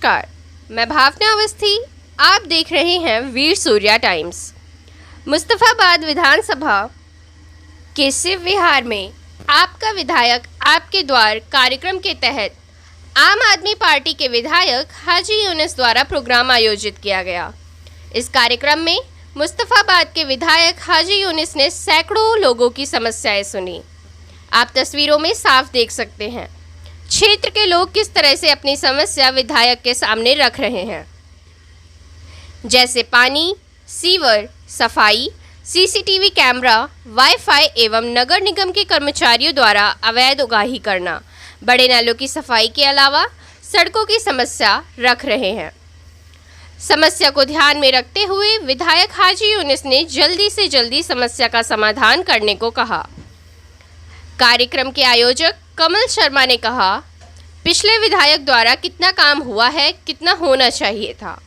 नमस्कार, मैं भावना अवस्थी। आप देख रहे हैं वीर सूर्या टाइम्स। मुस्तफाबाद विधानसभा के शिव विहार में आपका विधायक आपके द्वार कार्यक्रम के तहत आम आदमी पार्टी के विधायक हाजी यूनिस द्वारा प्रोग्राम आयोजित किया गया। इस कार्यक्रम में मुस्तफाबाद के विधायक हाजी यूनिस ने सैकड़ों लोगों की समस्याएं सुनी। आप तस्वीरों में साफ देख सकते हैं क्षेत्र के लोग किस तरह से अपनी समस्या विधायक के सामने रख रहे हैं, जैसे पानी, सीवर, सफाई, सीसीटीवी कैमरा, वाईफाई एवं नगर निगम के कर्मचारियों द्वारा अवैध उगाही करना, बड़े नालों की सफाई के अलावा सड़कों की समस्या रख रहे हैं। समस्या को ध्यान में रखते हुए विधायक हाजी यूनिस ने जल्दी से जल्दी समस्या का समाधान करने को कहा। कार्यक्रम के आयोजक कमल शर्मा ने कहा, पिछले विधायक द्वारा कितना काम हुआ है, कितना होना चाहिए था।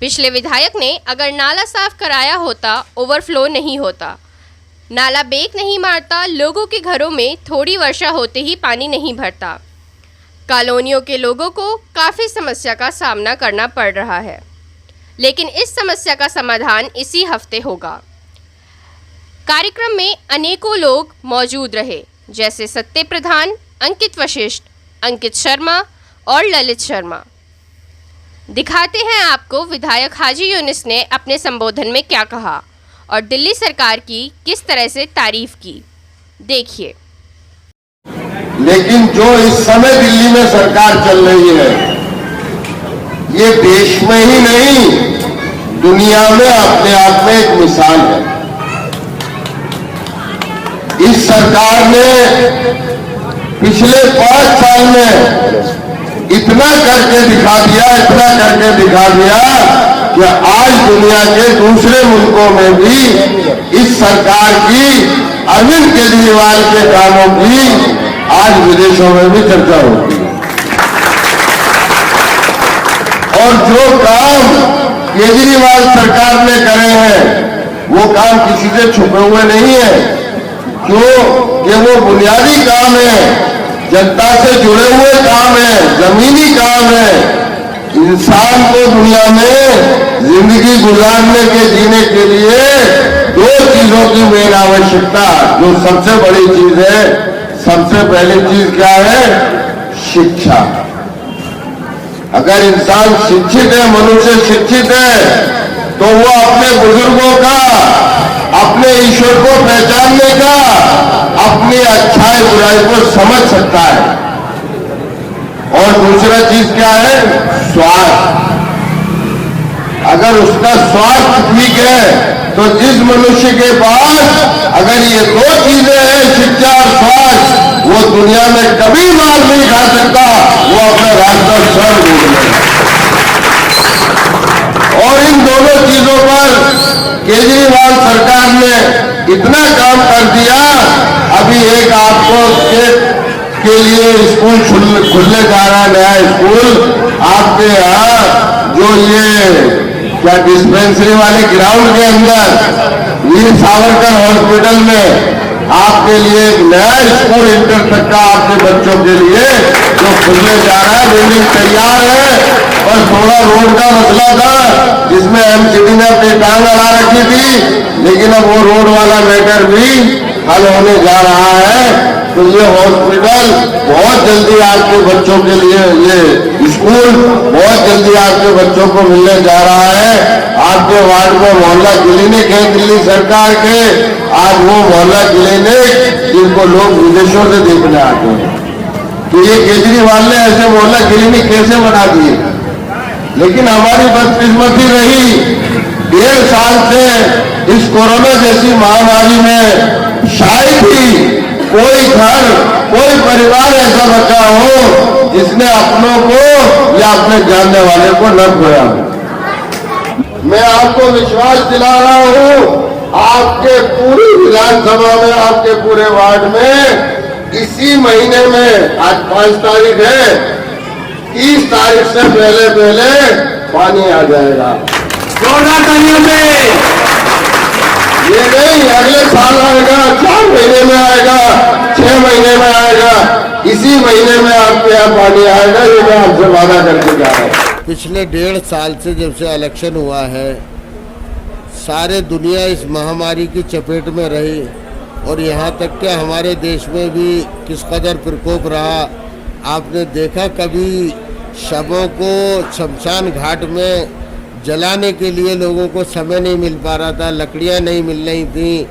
पिछले विधायक ने अगर नाला साफ कराया होता, ओवरफ्लो नहीं होता, नाला बेक नहीं मारता, लोगों के घरों में थोड़ी वर्षा होते ही पानी नहीं भरता। कॉलोनियों के लोगों को काफ़ी समस्या का सामना करना पड़ रहा है, लेकिन इस समस्या का समाधान इसी हफ्ते होगा। कार्यक्रम में अनेकों लोग मौजूद रहे, जैसे सत्य प्रधान, अंकित वशिष्ठ, अंकित शर्मा और ललित शर्मा। दिखाते हैं आपको विधायक हाजी यूनिस ने अपने संबोधन में क्या कहा और दिल्ली सरकार की किस तरह से तारीफ की। देखिए। लेकिन जो इस समय दिल्ली में सरकार चल रही है, ये देश में ही नहीं दुनिया में अपने आप में एक मिसाल है। इस सरकार ने पिछले 5 साल में इतना करके दिखा दिया कि आज दुनिया के दूसरे मुल्कों में भी इस सरकार की अरविंद केजरीवाल के कामों की आज विदेशों में भी चर्चा होती है। और जो काम केजरीवाल सरकार ने करे हैं वो काम किसी से छुपे हुए नहीं है, कि वो बुनियादी काम है, जनता से जुड़े हुए काम है, जमीनी काम है। इंसान को दुनिया में जिंदगी गुजारने के जीने के लिए 2 चीजों की मेन आवश्यकता, जो सबसे बड़ी चीज है, सबसे पहली चीज क्या है? शिक्षा। अगर इंसान शिक्षित है, मनुष्य शिक्षित है, तो वो अपने बुजुर्गों का, अपने ईश्वर को पहचानने का, अपनी अच्छाई बुराई को समझ सकता है। और दूसरा चीज क्या है? स्वास्थ्य। अगर उसका स्वास्थ्य ठीक है तो जिस मनुष्य के पास अगर ये 2 चीजें हैं, शिक्षा और स्वास्थ्य, वो दुनिया में कभी मार नहीं खा सकता, वो अपना रास्ता स्वयं ढूंढ लेगा। और इन दोनों चीजों पर केजरीवाल सरकार ने इतना काम कर दिया। अभी एक आपको के लिए स्कूल खुलने जा रहा है, नया स्कूल आपके यहाँ, जो ये क्या डिस्पेंसरी वाले ग्राउंड के अंदर वीर सावरकर हॉस्पिटल में आपके लिए एक नया स्कूल इंटर तक का आपके बच्चों के लिए जो खुलने जा रहा है। बिल्डिंग तैयार है, और थोड़ा रोड का मसला था जिसमें एमसीडी ने अपनी टांग अड़ा रखी थी, लेकिन अब वो रोड वाला मैटर भी हल होने जा रहा है। तो ये हॉस्पिटल बहुत जल्दी आपके बच्चों के लिए, ये स्कूल बहुत जल्दी आपके बच्चों को मिलने जा रहा है। आपके वार्ड में मोहल्ला क्लिनिक है दिल्ली सरकार के, आज वो मोहल्ला क्लिनिक जिनको लोग विदेशों से देखने आते हैं। तो ये केजरीवाल ने ऐसे मोहल्ला क्लिनिक कैसे बना दिए? लेकिन हमारी बदकिस्मती रही, 1.5 साल से इस कोरोना जैसी महामारी में शायद ही कोई घर, कोई परिवार ऐसा बचा हो जिसने अपनों को या अपने जानने वाले को न खोया हो। मैं आपको विश्वास दिला रहा हूं, आपके पूरी विधानसभा में, आपके पूरे वार्ड में इसी महीने में, आज 5 तारीख है, 30 तारीख से पहले पानी आ जाएगा। 14 तारीख में ये नहीं अगले साल आएगा, 4 महीने में आएगा, 6 महीने में आएगा, इसी महीने में आपके यहाँ पानी आएगा। ये मैं आपसे वादा करके जा रहा हूँ। पिछले 1.5 साल से जब से इलेक्शन हुआ है, सारे दुनिया इस महामारी की चपेट में रही और यहाँ तक कि हमारे देश में भी किस कदर प्रकोप रहा। आपने देखा कभी शवों को शमशान घाट में जलाने के लिए लोगों को समय नहीं मिल पा रहा था, लकड़ियाँ नहीं मिल रही थी,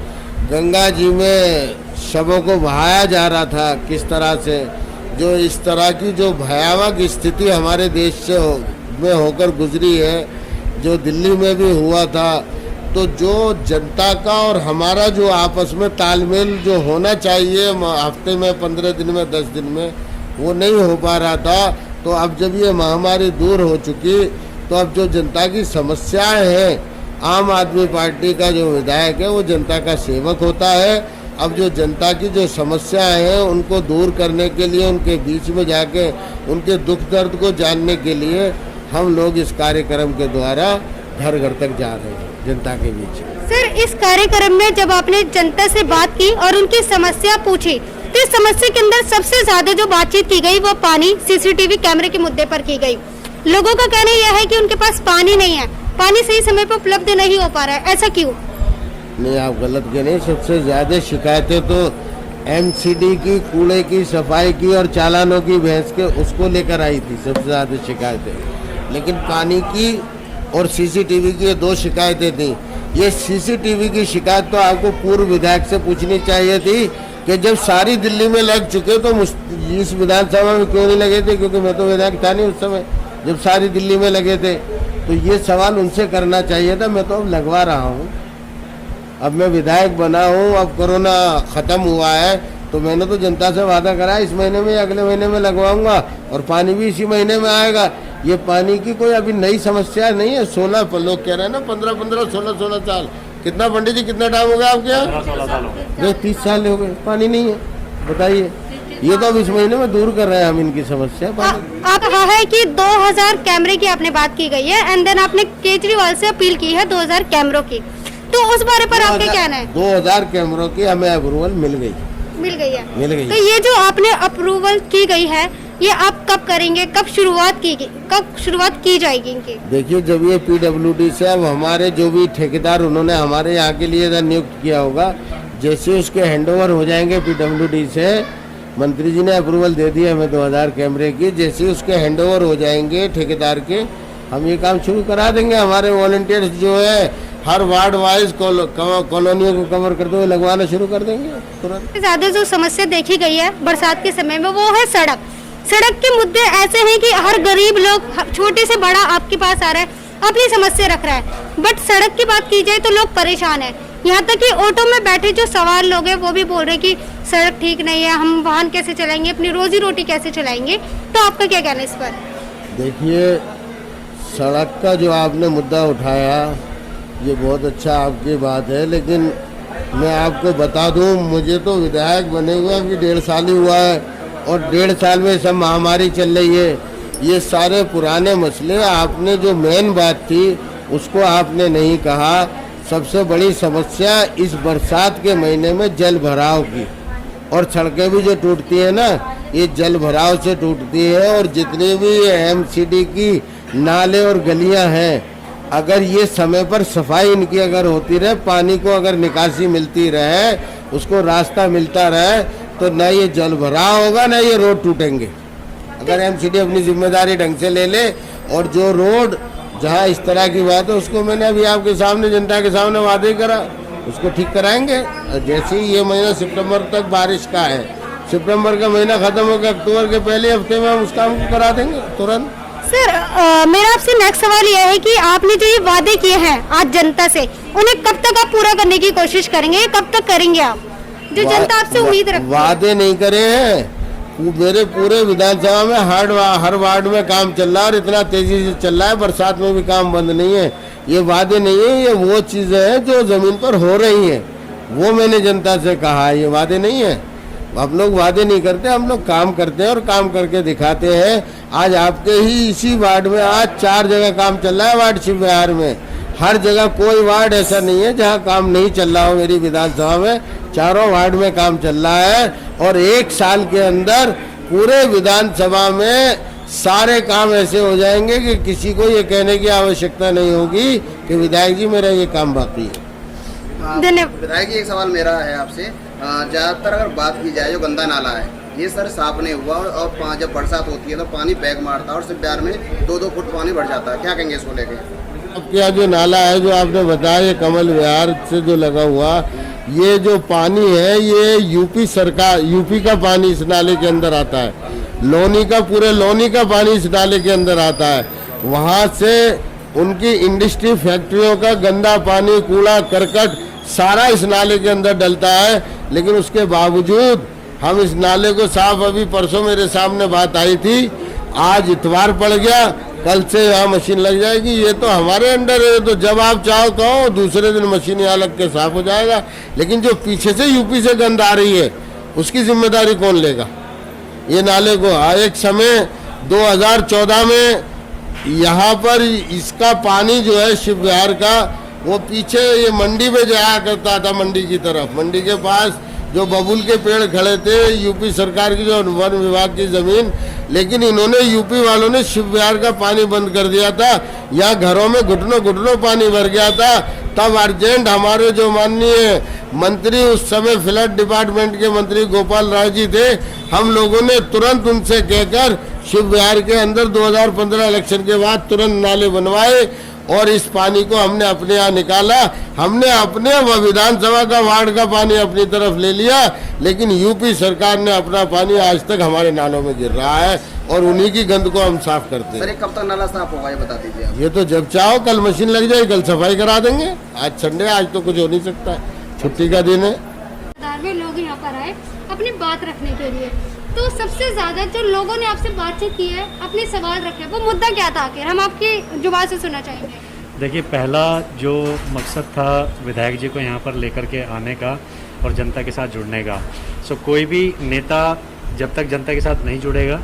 गंगा जी में शवों को बहाया जा रहा था किस तरह से। जो इस तरह की जो भयावह स्थिति हमारे देश से में होकर गुजरी है, जो दिल्ली में भी हुआ था, तो जो जनता का और हमारा जो आपस में तालमेल जो होना चाहिए हफ्ते में, 15 दिन में, 10 दिन में, वो नहीं हो पा रहा था। तो अब जब ये महामारी दूर हो चुकी, तो अब जो जनता की समस्याएं हैं, आम आदमी पार्टी का जो विधायक है वो जनता का सेवक होता है। अब जो जनता की जो समस्याएं हैं उनको दूर करने के लिए, उनके बीच में जाके उनके दुख दर्द को जानने के लिए हम लोग इस कार्यक्रम के द्वारा घर घर तक जा रहे हैं जनता के बीच। सर, इस कार्यक्रम में जब आपने जनता से बात की और उनकी समस्या पूछी, तो इस समस्या के अंदर सबसे ज्यादा जो बातचीत की गई वो पानी, सीसीटीवी कैमरे के मुद्दे पर की गई। लोगों का कहना यह है कि उनके पास पानी नहीं है, पानी सही समय पर उपलब्ध नहीं हो पा रहा है, ऐसा क्यों? नहीं, आप गलत कह रहे हैं। सबसे ज़्यादा शिकायतें तो एमसीडी की, कूड़े की, सफाई की और चालानों की भैंस के उसको लेकर आई थी सबसे ज़्यादा शिकायतें। लेकिन पानी की और सीसीटीवी की ये 2 शिकायतें थी। ये सीसीटीवी की शिकायत तो आपको पूर्व विधायक से पूछनी चाहिए थी कि जब सारी दिल्ली में लग चुके तो इस विधानसभा में क्यों नहीं लगे थे, क्योंकि मैं तो विधायक था नहीं उस समय जब सारी दिल्ली में लगे थे। तो ये सवाल उनसे करना चाहिए था। मैं तो अब लगवा रहा हूँ, अब मैं विधायक बना हूँ, अब कोरोना ख़त्म हुआ है, तो मैंने तो जनता से वादा करा इस महीने में या अगले महीने में लगवाऊंगा और पानी भी इसी महीने में आएगा। ये पानी की कोई अभी नई समस्या नहीं है। 16 लोग कह रहे हैं ना, 15-15, 16 साल। कितना पंडित जी, कितना टाइम हो गया आपके यहाँ? 30 साल हो गए, पानी नहीं है। बताइए, ये तो अब इस महीने में दूर कर रहे हैं हम इनकी समस्या। आप कहा है कि 2000 कैमरे की आपने बात की गई है, एंड देन आपने केजरीवाल से अपील की है 2000 कैमरों की, तो उस बारे पर आपके कहना है? 2000 कैमरों की हमें अप्रूवल मिल गई है। तो ये जो आपने अप्रूवल की गई है, ये आप कब करेंगे, कब शुरुआत की जाएगी इनकी? देखिए, जब ये पीडब्ल्यूडी से अब हमारे जो भी ठेकेदार उन्होंने हमारे यहाँ के लिए नियुक्त किया होगा, जैसे उसके हैंडओवर हो जाएंगे पीडब्ल्यूडी से, मंत्री जी ने अप्रूवल दे दिया हमें 2000 कैमरे की, जैसे उसके हैंडओवर हो जाएंगे ठेकेदार के, हम ये काम शुरू करा देंगे। हमारे वॉलंटियर्स जो है हर वार्ड वाइज कॉलोनियों को कवर करते हुए लगवाना शुरू कर देंगे तुरंत। ज्यादा जो समस्या देखी गई है बरसात के समय में वो है सड़क के मुद्दे ऐसे हैं कि हर गरीब लोग, छोटे से बड़ा आपके पास आ रहा है, अपनी समस्या रख रहा है। बट सड़क की बात की जाए तो लोग परेशान हैं। यहाँ तक कि ऑटो में बैठे जो सवार लोग हैं वो भी बोल रहे हैं कि सड़क ठीक नहीं है, हम वाहन कैसे चलाएंगे, अपनी रोजी रोटी कैसे चलाएंगे। तो आपका क्या कहना है इस पर? देखिए, सड़क का जो आपने मुद्दा उठाया ये बहुत अच्छा आपकी बात है, लेकिन मैं आपको बता दूं, मुझे तो विधायक बने हुए अभी 1.5 साल ही हुआ है और 1.5 साल में सब महामारी चल रही है। ये सारे पुराने मसले, आपने जो मेन बात थी उसको आपने नहीं कहा। सबसे बड़ी समस्या इस बरसात के महीने में जल भराव की, और सड़कें भी जो टूटती है ना, ये जल भराव से टूटती है। और जितनी भी एमसीडी की नाले और गलियां हैं, अगर ये समय पर सफाई इनकी अगर होती रहे, पानी को अगर निकासी मिलती रहे, उसको रास्ता मिलता रहे, तो न ये जल भराव होगा न ये रोड टूटेंगे। अगर एमसीडी अपनी जिम्मेदारी ढंग से ले ले, और जो रोड जहाँ इस तरह की बात है उसको मैंने अभी आपके सामने, जनता के सामने वादे करा, उसको ठीक कराएंगे। जैसे ही ये महीना सितंबर तक बारिश का है, सितंबर का महीना खत्म हो गया, अक्टूबर के पहले हफ्ते में हम उस काम को करा देंगे तुरंत। सर, मेरा आपसे नेक्स्ट सवाल यह है कि आपने जो ये वादे किए हैं आज जनता से, उन्हें कब तक आप पूरा करने की कोशिश करेंगे, कब तक करेंगे आप, जो जनता आपसे उम्मीद रखती है? वादे नहीं करे हैं, मेरे पूरे विधानसभा में हर वार्ड में काम चल रहा है और इतना तेजी से चल रहा है, बरसात में भी काम बंद नहीं है। ये वादे नहीं है, ये वो चीज़ें हैं जो ज़मीन पर हो रही हैं, वो मैंने जनता से कहा है, ये वादे नहीं है। हम लोग वादे नहीं करते, हम लोग काम करते हैं और काम करके दिखाते हैं। आज आपके ही इसी वार्ड में आज 4 जगह काम चल रहा है वार्डशिप बिहार में। हर जगह कोई वार्ड ऐसा नहीं है जहां काम नहीं चल रहा हो। मेरी विधानसभा में चारों वार्ड में काम चल रहा है और 1 साल के अंदर पूरे विधानसभा में सारे काम ऐसे हो जाएंगे कि किसी को ये कहने की आवश्यकता नहीं होगी कि विधायक जी मेरा ये काम बाकी है। धन्यवाद। विधायक जी, एक सवाल मेरा है आपसे। ज़्यादातर अगर बात की जाए जो गंदा नाला है, ये सर साफ नहीं हुआ और जब बरसात होती है तो पानी बैग मारता है और सिर्फ बिहार में 2-2 फुट पानी बढ़ जाता है। क्या कहेंगे इसको लेके? अब क्या जो नाला है जो आपने बताया ये कमल विहार से जो लगा हुआ, ये जो पानी है ये यूपी सरकार, यूपी का पानी इस नाले के अंदर आता है। लोनी का, पूरे लोनी का पानी इस नाले के अंदर आता है। वहाँ से उनकी इंडस्ट्री, फैक्ट्रियों का गंदा पानी, कूड़ा करकट सारा इस नाले के अंदर डलता है। लेकिन उसके बावजूद हम इस नाले को साफ, अभी परसों मेरे सामने बात आई थी, आज इतवार पड़ गया, कल से यहाँ मशीन लग जाएगी। ये तो हमारे अंडर है, तो जब आप चाहो कहो दूसरे दिन मशीन यहाँ लग के साफ हो जाएगा। लेकिन जो पीछे से यूपी से गंद आ रही है उसकी जिम्मेदारी कौन लेगा? ये नाले को एक समय 2014 में यहाँ पर इसका पानी जो है शिव विहार का, वो पीछे ये मंडी में जाया करता था, मंडी की तरफ, मंडी के पास जो बबूल के पेड़ खड़े थे, यूपी सरकार की जो वन विभाग की जमीन, लेकिन इन्होंने, यूपी वालों ने शिव विहार का पानी बंद कर दिया था। यहाँ घरों में घुटनों घुटनों पानी भर गया था। तब अर्जेंट हमारे जो माननीय मंत्री, उस समय फ्लड डिपार्टमेंट के मंत्री गोपाल राय जी थे, हम लोगों ने तुरंत उनसे कहकर शिव विहार के अंदर 2015 इलेक्शन के बाद तुरंत नाले बनवाए और इस पानी को हमने अपने यहाँ निकाला। हमने अपने विधानसभा का, वार्ड का पानी अपनी तरफ ले लिया, लेकिन यूपी सरकार ने अपना पानी आज तक हमारे नालों में गिर रहा है और उन्हीं की गंद को हम साफ करते हैं। सर, कब तक नाला साफ होगा ये बता दीजिए आप। ये तो जब चाहो, कल मशीन लग जाए, कल सफाई करा देंगे। आज संडे, आज तो कुछ हो नहीं सकता, छुट्टी का दिन है। में लोग यहाँ पर आए अपनी बात रखने के लिए, तो सबसे ज्यादा जो लोगों ने आपसे बातचीत की है, अपने सवाल रखे, वो मुद्दा क्या था? आखिर हम आपकी जुबान से सुनना चाहेंगे। देखिए, पहला जो मकसद था विधायक जी को यहाँ पर लेकर के आने का और जनता के साथ जुड़ने का, कोई भी नेता जब तक जनता के साथ नहीं जुड़ेगा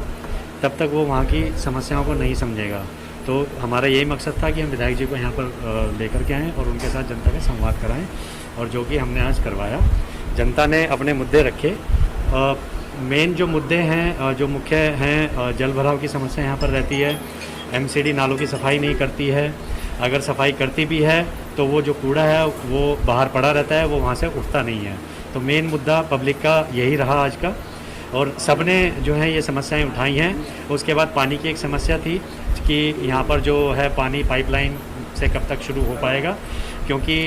तब तक वो वहाँ की समस्याओं को नहीं समझेगा। तो हमारा यही मकसद था कि हम विधायक जी को यहाँ पर लेकर के आएँ और उनके साथ जनता का संवाद कराएं, और जो कि हमने आज करवाया। जनता ने अपने मुद्दे रखे। मेन जो मुद्दे हैं, जो मुख्य हैं, जल भराव की समस्या यहाँ पर रहती है। एमसीडी नालों की सफाई नहीं करती है, अगर सफाई करती भी है तो वो जो कूड़ा है वो बाहर पड़ा रहता है, वो वहाँ से उठता नहीं है। तो मेन मुद्दा पब्लिक का यही रहा आज का, और सबने जो है ये समस्याएं उठाई हैं। उसके बाद पानी की एक समस्या थी कि यहाँ पर जो है पानी पाइपलाइन से कब तक शुरू हो पाएगा, क्योंकि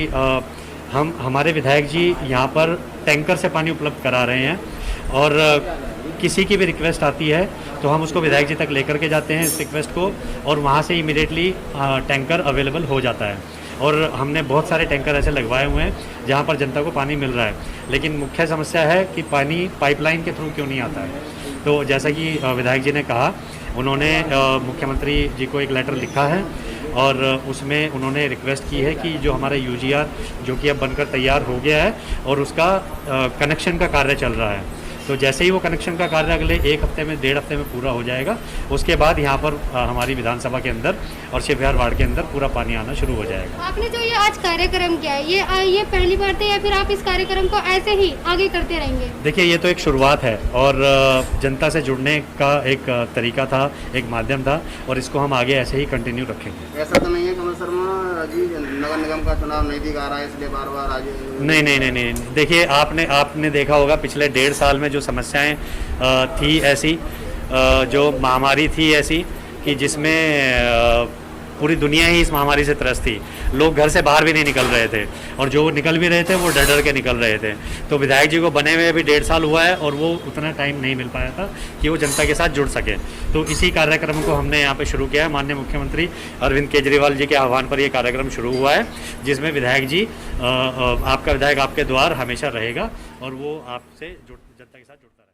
हमारे विधायक जी यहाँ पर टैंकर से पानी उपलब्ध करा रहे हैं, और किसी की भी रिक्वेस्ट आती है तो हम उसको विधायक जी तक लेकर के जाते हैं इस रिक्वेस्ट को, और वहाँ से इमीडिएटली टैंकर अवेलेबल हो जाता है। और हमने बहुत सारे टैंकर ऐसे लगवाए हुए हैं जहाँ पर जनता को पानी मिल रहा है। लेकिन मुख्य समस्या है कि पानी पाइपलाइन के थ्रू क्यों नहीं आता है। तो जैसा कि विधायक जी ने कहा, उन्होंने मुख्यमंत्री जी को एक लेटर लिखा है और उसमें उन्होंने रिक्वेस्ट की है कि जो हमारा यूजीआर जो कि अब बनकर तैयार हो गया है और उसका कनेक्शन का कार्य चल रहा है, तो जैसे ही वो कनेक्शन का कार्य अगले 1 हफ्ते में, 1.5 हफ्ते में पूरा हो जाएगा, उसके बाद यहाँ पर हमारी विधानसभा के अंदर और शिव विहार वार्ड के अंदर पूरा पानी आना शुरू हो जाएगा। आपने जो ये आज कार्यक्रम किया है, ये पहली बार था या फिर आप इस कार्यक्रम को ऐसे ही आगे करते रहेंगे? देखिए, ये तो एक शुरुआत है और जनता से जुड़ने का एक तरीका था, एक माध्यम था, और इसको हम आगे ऐसे ही कंटिन्यू रखेंगे। ऐसा तो नहीं है कमल शर्मा जी नगर निगम का चुनाव नहीं दिखा रहा है इसलिए बार बार आगे? नहीं। देखिए, आपने देखा होगा पिछले 1.5 साल में जो समस्याएं थी ऐसी, जो महामारी थी ऐसी कि जिसमें पूरी दुनिया ही इस महामारी से त्रस्त थी। लोग घर से बाहर भी नहीं निकल रहे थे, और जो निकल भी रहे थे वो डर डर के निकल रहे थे। तो विधायक जी को बने हुए भी 1.5 साल हुआ है और वो उतना टाइम नहीं मिल पाया था कि वो जनता के साथ जुड़ सके। तो इसी कार्यक्रम को हमने यहाँ पे शुरू किया है। माननीय मुख्यमंत्री अरविंद केजरीवाल जी के आह्वान पर ये कार्यक्रम शुरू हुआ है, जिसमें विधायक जी, आपका विधायक आपके द्वार हमेशा रहेगा और वो आपसे जनता के साथ जुड़ता रहेगा।